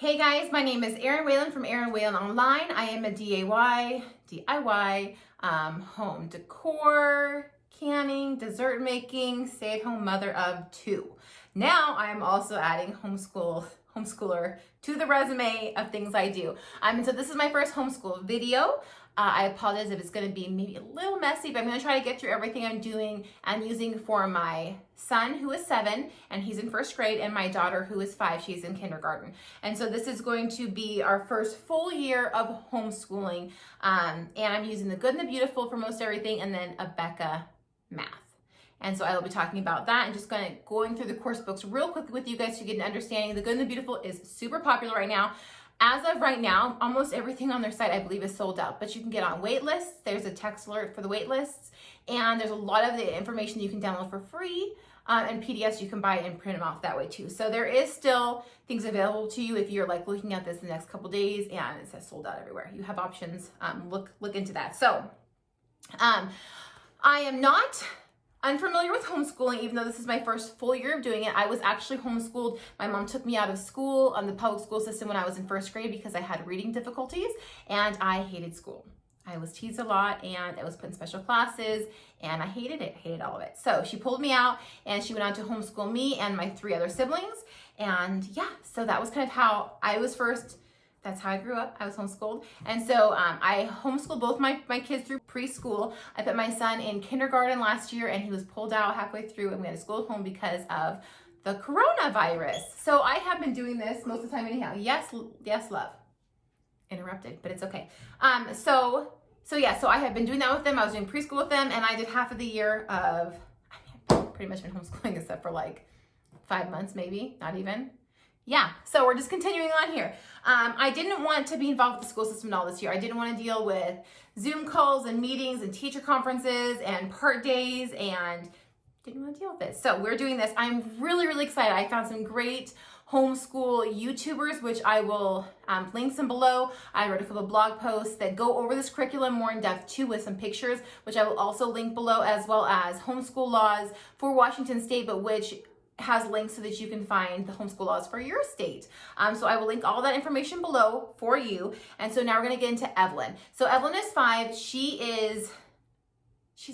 Hey guys, my name is Eryn Whalen from Eryn Whalen Online. I am a DIY, home decor, canning, dessert making, stay-at-home mother of 2. Now I'm also adding homeschooler to the resume of things I do. So this is my first homeschool video. I apologize if it's going to be maybe a little messy, but I'm going to try to get through everything I'm doing and using for my son who is 7 and he's in 1st grade, and my daughter who is 5, she's in kindergarten. And so this is going to be our first full year of homeschooling, and I'm using the Good and the Beautiful for most everything, and then Abeka math. And so I will be talking about that and just going through the course books real quickly with you guys to get an understanding. The Good and the Beautiful is super popular right now. As of right now, almost everything on their site, I believe, is sold out, but you can get on wait lists. There's a text alert for the wait lists, and there's a lot of the information you can download for free, and PDFs you can buy and print them off that way too. So there is still things available to you if you're like looking at this in the next couple days and it says sold out everywhere. You have options. Look into that. So I am not unfamiliar with homeschooling, even though this is my first full year of doing it. I was actually homeschooled. My mom took me out of school, the public school system, when I was in 1st grade because I had reading difficulties and I hated school. I was teased a lot and I was put in special classes and I hated it, hated all of it. So she pulled me out and she went on to homeschool me and my 3 other siblings. And yeah, so that was kind of how I was first. That's how I grew up. I was homeschooled. And so I homeschooled both my kids through preschool. I put my son in kindergarten last year and he was pulled out halfway through and we had to school at home because of the coronavirus. So I have been doing this most of the time anyhow. Yes, love. Interrupted, but it's okay. So I have been doing that with them. I was doing preschool with them and I did half of the year of, I've pretty much been homeschooling except for like 5 months maybe, not even. Yeah, so we're just continuing on here. I didn't want to be involved with the school system at all this year. I didn't want to deal with Zoom calls and meetings and teacher conferences and part days, and didn't want to deal with it. So we're doing this. I'm really, really excited. I found some great homeschool YouTubers, which I will link some below. I wrote a couple of blog posts that go over this curriculum more in depth too, with some pictures, which I will also link below, as well as homeschool laws for Washington State, but which has links so that you can find the homeschool laws for your state. So I will link all that information below for you. And so now we're going to get into Evelyn. So Evelyn is 5. She's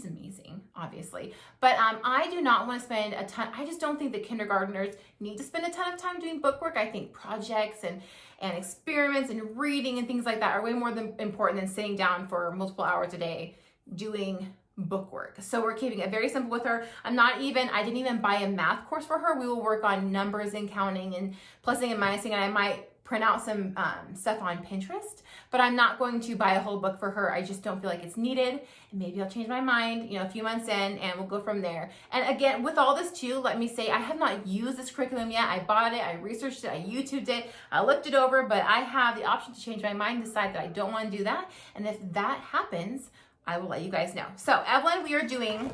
amazing, obviously. But I do not want to spend a ton. I just don't think that kindergartners need to spend a ton of time doing bookwork. I think projects and experiments and reading and things like that are way more important than sitting down for multiple hours a day doing bookwork. So we're keeping it very simple with her. I didn't even buy a math course for her. We will work on numbers and counting and plussing and minusing, and I might print out some stuff on Pinterest, but I'm not going to buy a whole book for her. I just don't feel like it's needed, and maybe I'll change my mind, a few months in, and we'll go from there. And again, with all this too, let me say, I have not used this curriculum yet. I bought it, I researched it, I YouTubed it, I looked it over, but I have the option to change my mind, decide that I don't want to do that, and if that happens, I will let you guys know. So Evelyn, we are doing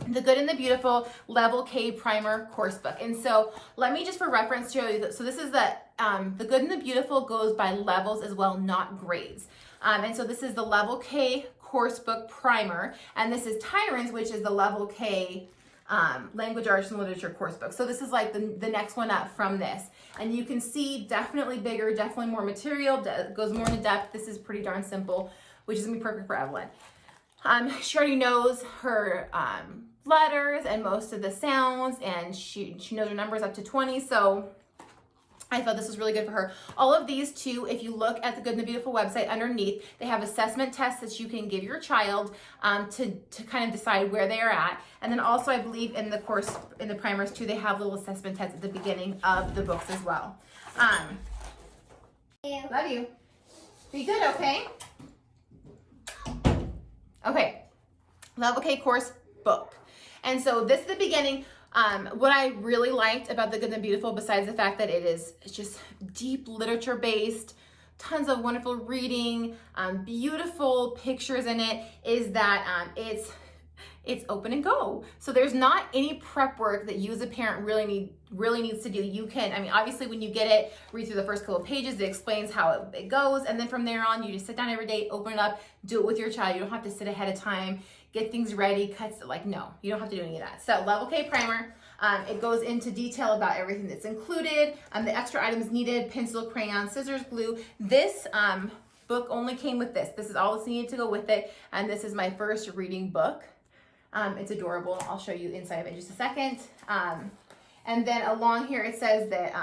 the Good and the Beautiful Level K Primer course book. And so let me just for reference show you that. So this is the Good and the Beautiful goes by levels as well, not grades. And so this is the Level K course book primer. And this is Tyrants, which is the Level K language arts and literature course book. So this is like the next one up from this. And you can see definitely bigger, definitely more material, goes more into depth. This is pretty darn simple, which is gonna be perfect for Evelyn. She already knows her letters and most of the sounds, and she knows her numbers up to 20, so I thought this was really good for her. All of these too, if you look at the Good and the Beautiful website underneath, they have assessment tests that you can give your child to kind of decide where they are at. And then also I believe in the course, in the primers too, they have little assessment tests at the beginning of the books as well. Love you. Be good, okay? Okay, Level K course book. And so this is the beginning. What I really liked about the Good and the Beautiful, besides the fact that it's just deep literature based, tons of wonderful reading, beautiful pictures in it, is that it's open and go. So there's not any prep work that you as a parent really needs to do. You can, obviously when you get it, read through the first couple of pages, it explains how it goes, and then from there on, you just sit down every day, open it up, do it with your child. You don't have to sit ahead of time, get things ready, no, you don't have to do any of that. So Level K primer. It goes into detail about everything that's included, the extra items needed, pencil, crayon, scissors, glue. This book only came with this. This is all that's needed to go with it, and this is my first reading book. It's adorable. I'll show you inside of it in just a second. And then along here it says that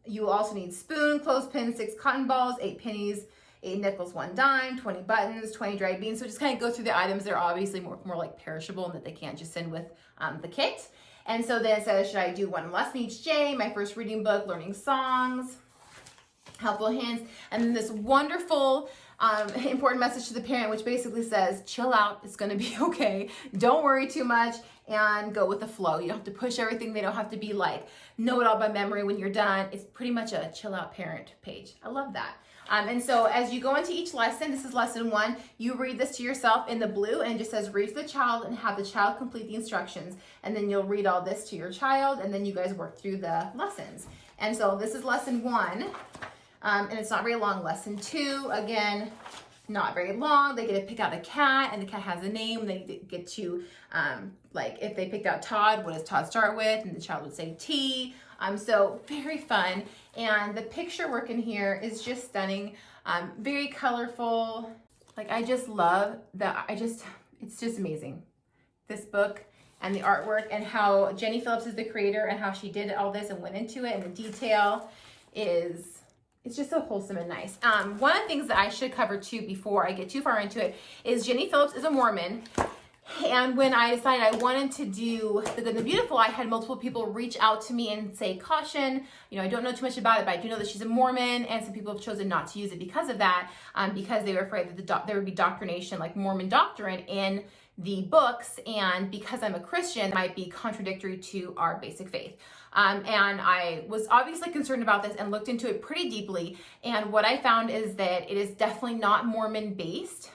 you will also need spoon, clothespin, 6 cotton balls, 8 pennies, 8 nickels, 1 dime, 20 buttons, 20 dried beans. So just kind of go through the items. They're obviously more like perishable and that they can't just send with the kit. And so then it says, should I do 1 lesson each day? My first reading book, learning songs, helpful hints, and then this wonderful important message to the parent, which basically says, chill out, it's gonna be okay, don't worry too much, and go with the flow. You don't have to push everything. They don't have to be like, know it all by memory when you're done. It's pretty much a chill out parent page. I love that. And so as you go into each lesson, this is lesson 1, you read this to yourself in the blue, and it just says read to the child and have the child complete the instructions. And then you'll read all this to your child, and then you guys work through the lessons. And so this is lesson 1. And it's not very long. Lesson 2, again, not very long. They get to pick out a cat, and the cat has a name. They get to, like, if they picked out Todd, what does Todd start with? And the child would say T. So very fun. And the picture work in here is just stunning. Very colorful. Like, I just love that. It's just amazing. This book and the artwork, and how Jenny Phillips is the creator, and how she did all this and went into it, and the detail is... it's just so wholesome and nice. One of the things that I should cover too before I get too far into it is Jenny Phillips is a Mormon. And when I decided I wanted to do The Good and the Beautiful, I had multiple people reach out to me and say, caution, you know, I don't know too much about it, but I do know that she's a Mormon, and some people have chosen not to use it because of that, because they were afraid that there would be doctrination, like Mormon doctrine, in the books, and because I'm a Christian, it might be contradictory to our basic faith. And I was obviously concerned about this and looked into it pretty deeply, and what I found is that it is definitely not Mormon based.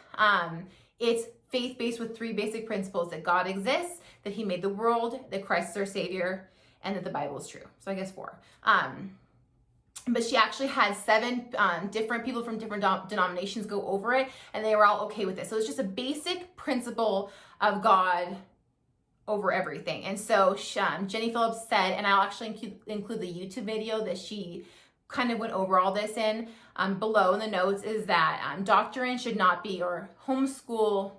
It's faith-based with 3 basic principles: that God exists, that he made the world, that Christ is our savior, and that the Bible is true. So I guess 4. But she actually had 7 different people from different denominations go over it, and they were all okay with it. So it's just a basic principle of God over everything. And so Jenny Phillips said, and I'll actually include the YouTube video that she kind of went over all this in below in the notes, is that doctrine should not be, or homeschool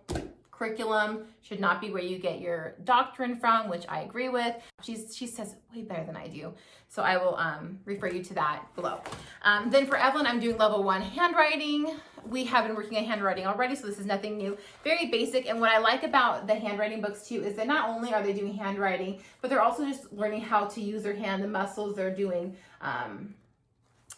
curriculum should not be where you get your doctrine from, which I agree with. She says it way better than I do. So I will refer you to that below. Then for Evelyn, I'm doing level 1 handwriting. We have been working on handwriting already, so this is nothing new. Very basic, and what I like about the handwriting books too is that not only are they doing handwriting, but they're also just learning how to use their hand, the muscles. They're doing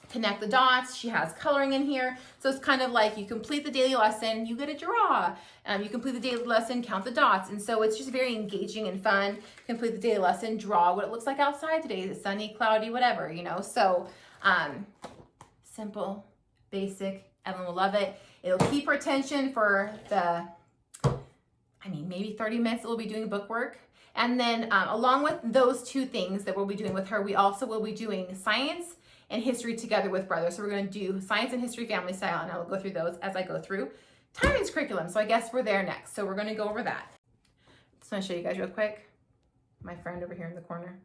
connect the dots. She has coloring in here. So it's kind of like you complete the daily lesson, you get a draw. You complete the daily lesson, count the dots. And so it's just very engaging and fun. Complete the daily lesson, draw what it looks like outside today. Is it sunny, cloudy, whatever, you know? So simple, basic. Evelyn will love it. It'll keep her attention for maybe 30 minutes that we'll be doing book work. And then along with those 2 things that we'll be doing with her, we also will be doing science and history together with brothers. So we're going to do science and history family style, and I will go through those as I go through Tyron's curriculum. So I guess we're there next. So we're going to go over that. Just want to show you guys real quick. My friend over here in the corner.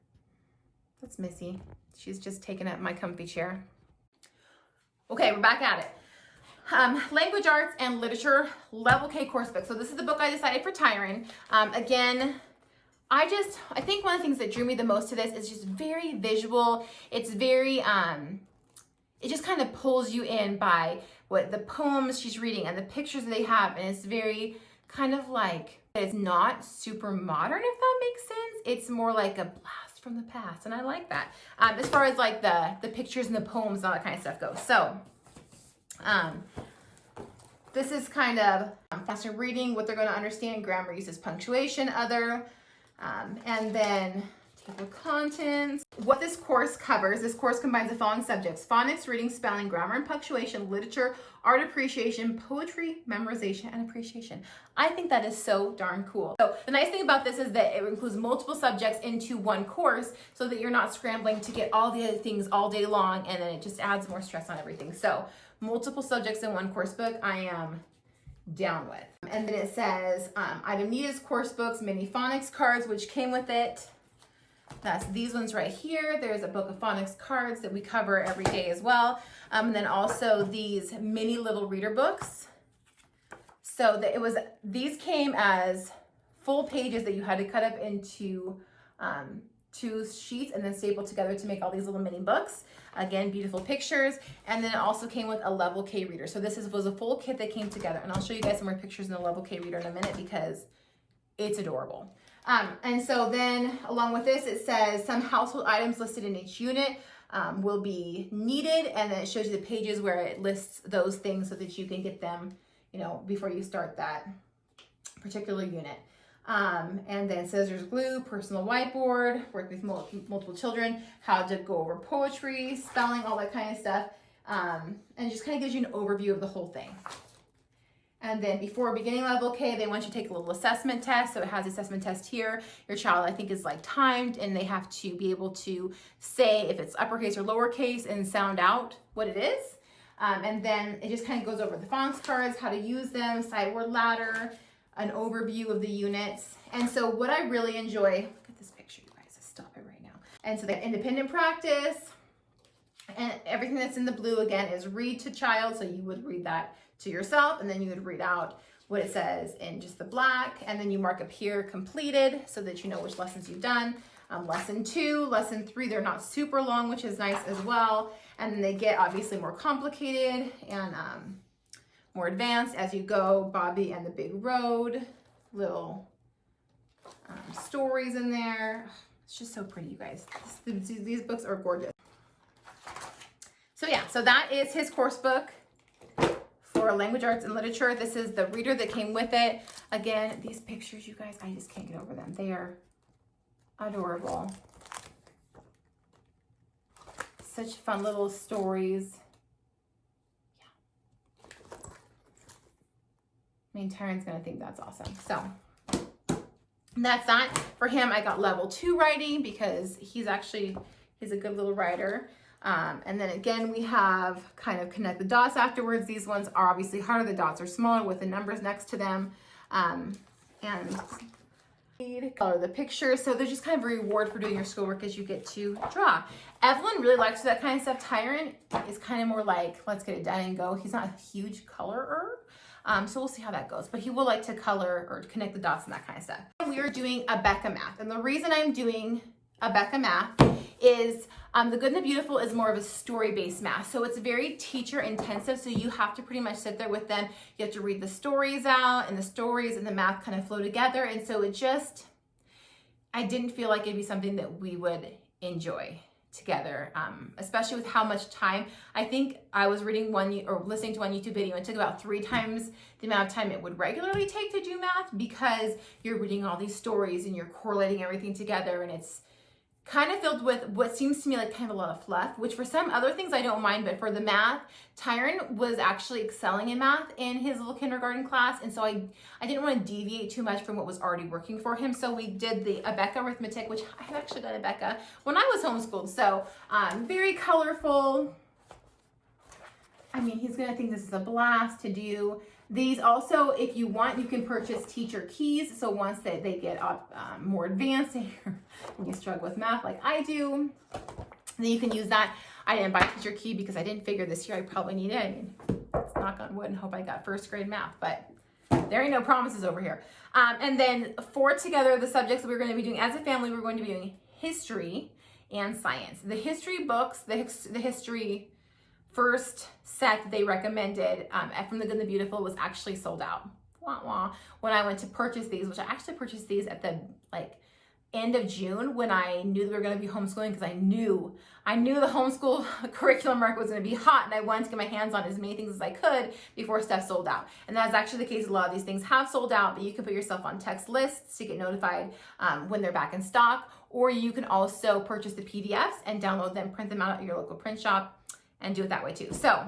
That's Missy. She's just taken up my comfy chair. Okay, we're back at it. Language arts and literature level K course book. So this is the book I decided for Tyron. Again, I think one of the things that drew me the most to this is just very visual. It's very, it just kind of pulls you in by what the poems she's reading and the pictures that they have. And it's very kind of like, it's not super modern, if that makes sense. It's more like a blast from the past. And I like that. As far as like the pictures and the poems and all that kind of stuff goes. So, this is kind of faster reading, what they're going to understand, grammar uses, punctuation, other, and then table of contents. What this course covers, this course combines the following subjects: phonics, reading, spelling, grammar and punctuation, literature, art appreciation, poetry, memorization, and appreciation. I think that is so darn cool. So the nice thing about this is that it includes multiple subjects into one course, so that you're not scrambling to get all the other things all day long, and then it just adds more stress on everything. So multiple subjects in one course book, I am down with. And then it says item needed is course books, mini phonics cards, which came with it. That's these ones right here. There's a book of phonics cards that we cover every day as well. And then also these mini little reader books. So that these came as full pages that you had to cut up into 2 sheets and then staple together to make all these little mini books. Again, beautiful pictures. And then it also came with a level K reader. So this was a full kit that came together. And I'll show you guys some more pictures in the level K reader in a minute because it's adorable. And so then along with this, it says some household items listed in each unit will be needed. And then it shows you the pages where it lists those things so that you can get them, you know, before you start that particular unit. And then scissors, glue, personal whiteboard, work with multiple children, how to go over poetry, spelling, all that kind of stuff. And it just kind of gives you an overview of the whole thing. And then before beginning level K, they want you to take a little assessment test. So it has the assessment test here. Your child, I think, is like timed, and they have to be able to say if it's uppercase or lowercase and sound out what it is. And then it just kind of goes over the phonics cards, how to use them, sight word ladder, an overview of the units. And so what I really enjoy, look at this picture, you guys, stop it right now. And so the independent practice and everything that's in the blue again is read to child. So you would read that to yourself, and then you would read out what it says in just the black, and then you mark up here completed so that you know which lessons you've done. Lesson 2, lesson 3, they're not super long, which is nice as well. And then they get obviously more complicated and more advanced as you go. Bobby and the Big Road, little stories in there. It's just so pretty, you guys. These books are gorgeous. So yeah, so that is his course book for language arts and literature. This is the reader that came with it. Again, these pictures, you guys, I just can't get over them. They are adorable. Such fun little stories. Yeah. I mean, Tyron's gonna think that's awesome. So that's that. For him, I got level 2 writing because he's a good little writer. And then again, we have kind of connect the dots afterwards. These ones are obviously harder. The dots are smaller with the numbers next to them. And color the picture. So there's just kind of a reward for doing your schoolwork as you get to draw. Evelyn really likes that kind of stuff. Tyron is kind of more like, let's get it done and go. He's not a huge colorer. So we'll see how that goes. But he will like to color or connect the dots and that kind of stuff. We are doing Abeka math. And the reason I'm doing Abeka math is the Good and the Beautiful is more of a story-based math. So it's very teacher intensive. So you have to pretty much sit there with them. You have to read the stories out, and the stories and the math kind of flow together. And so I didn't feel like it'd be something that we would enjoy together, especially with how much time. I think I was reading listening to one YouTube video. It took about 3 times the amount of time it would regularly take to do math because you're reading all these stories and you're correlating everything together, and it's kind of filled with what seems to me like kind of a lot of fluff, which for some other things I don't mind, but for the math, Tyron was actually excelling in math in his little kindergarten class, and so I didn't want to deviate too much from what was already working for him, so we did the Abeka arithmetic, which I have actually done Abeka when I was homeschooled, so very colorful. I mean, he's going to think this is a blast to do. These also, if you want, you can purchase teacher keys. So once they get more advanced and you struggle with math like I do, then you can use that. I didn't buy teacher key because I didn't figure this year I probably need it. I mean, let's knock on wood and hope I got first grade math, but there ain't no promises over here. And then for together, the subjects that we're going to be doing as a family, we're going to be doing history and science. The history books, the history first set they recommended from the Good and the Beautiful was actually sold out. Wah, wah. When I went to purchase these, which I actually purchased these at the end of June when I knew that we were going to be homeschooling, because I knew the homeschool curriculum market was going to be hot, and I wanted to get my hands on as many things as I could before stuff sold out. And that's actually the case. A lot of these things have sold out, but you can put yourself on text lists to get notified when they're back in stock, or you can also purchase the PDFs and download them, print them out at your local print shop, and do it that way too. So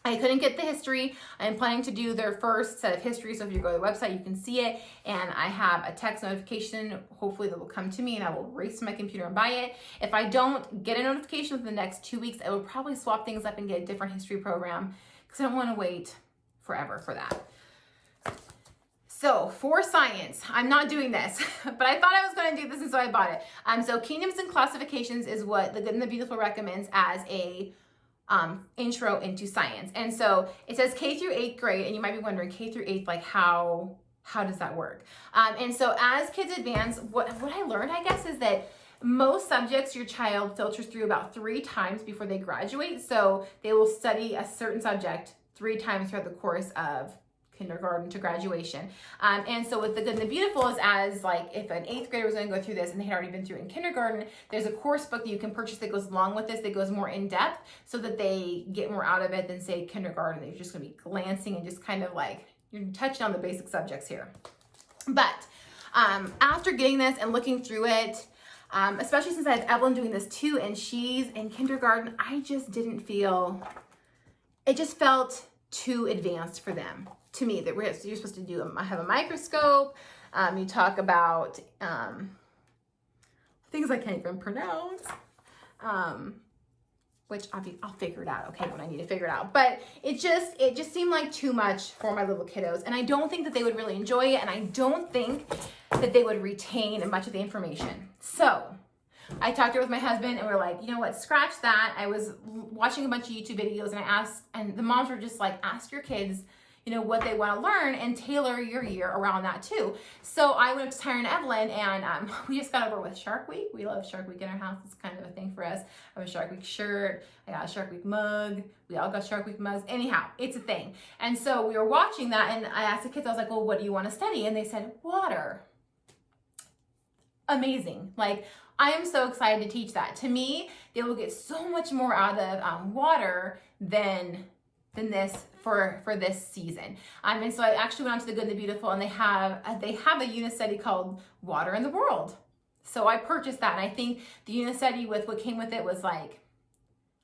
I couldn't get the history. I'm planning to do their first set of history. So if you go to the website, you can see it. And I have a text notification, hopefully that will come to me, and I will race to my computer and buy it. If I don't get a notification within the next 2 weeks, I will probably swap things up and get a different history program because I don't want to wait forever for that. So for science, I'm not doing this, but I thought I was going to do this, and so I bought it. So kingdoms and classifications is what The Good and the Beautiful recommends as a intro into science. And so it says K through 8th grade, and you might be wondering, K through 8th, like how does that work? And so as kids advance, what I learned, I guess, is that most subjects your child filters through about 3 times before they graduate. So they will study a certain subject 3 times throughout the course of kindergarten to graduation. And so with The Good and the Beautiful is as like if an 8th grader was going to go through this and they had already been through it in kindergarten, there's a course book that you can purchase that goes along with this that goes more in depth so that they get more out of it than say kindergarten. They're just going to be glancing and just kind of like you're touching on the basic subjects here. But after getting this and looking through it, especially since I have Evelyn doing this too and she's in kindergarten, I just didn't feel, it just felt too advanced for them. To me, that you're supposed to do, have a microscope. You talk about things I can't even pronounce, which I'll figure it out, okay, when I need to figure it out. But it just seemed like too much for my little kiddos, and I don't think that they would really enjoy it, and I don't think that they would retain much of the information. So I talked to her with my husband, and we were like, you know what, scratch that. I was watching a bunch of YouTube videos, and I asked, and the moms were just like, ask your kids, you know, what they want to learn and tailor your year around that too. So I went up to Tyra and Evelyn, and we just got over with Shark Week. We love Shark Week in our house. It's kind of a thing for us. I have a Shark Week shirt. I got a Shark Week mug. We all got Shark Week mugs. Anyhow, it's a thing. And so we were watching that, and I asked the kids, I was like, well, what do you want to study? And they said, water. Amazing. Like, I am so excited to teach that. To me, they will get so much more out of water than this for this season. And so I actually went on to The Good and the Beautiful, and they have a unit study called Water in the World. So I purchased that, and I think the unit study with what came with it was like,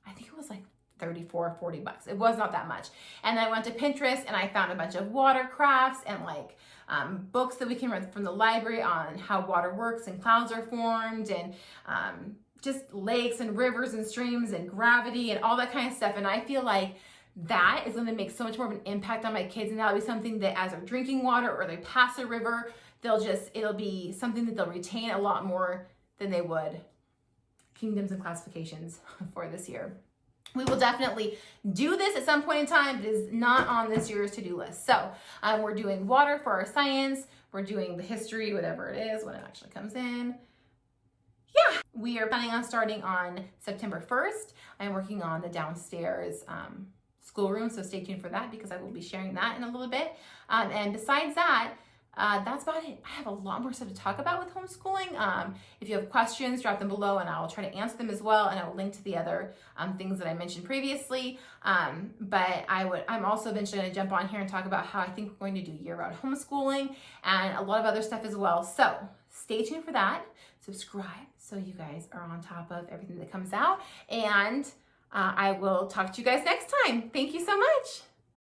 I think it was like $34 or $40. It was not that much. And I went to Pinterest and I found a bunch of water crafts and like books that we can read from the library on how water works and clouds are formed and just lakes and rivers and streams and gravity and all that kind of stuff. And I feel like that is going to make so much more of an impact on my kids, and that'll be something that as they're drinking water or they pass a river, it'll be something that they'll retain a lot more than they would kingdoms and classifications for this year. We will definitely do this at some point in time. It is not on this year's to-do list. So we're doing water for our science. We're doing the history, whatever it is, when it actually comes in. Yeah, we are planning on starting on September 1st. I'm working on the downstairs schoolroom, so stay tuned for that because I will be sharing that in a little bit. And besides that, that's about it. I have a lot more stuff to talk about with homeschooling. If you have questions, drop them below and I'll try to answer them as well. And I will link to the other things that I mentioned previously. But I'm also eventually going to jump on here and talk about how I think we're going to do year-round homeschooling and a lot of other stuff as well. So stay tuned for that. Subscribe so you guys are on top of everything that comes out. And I will talk to you guys next time. Thank you so much.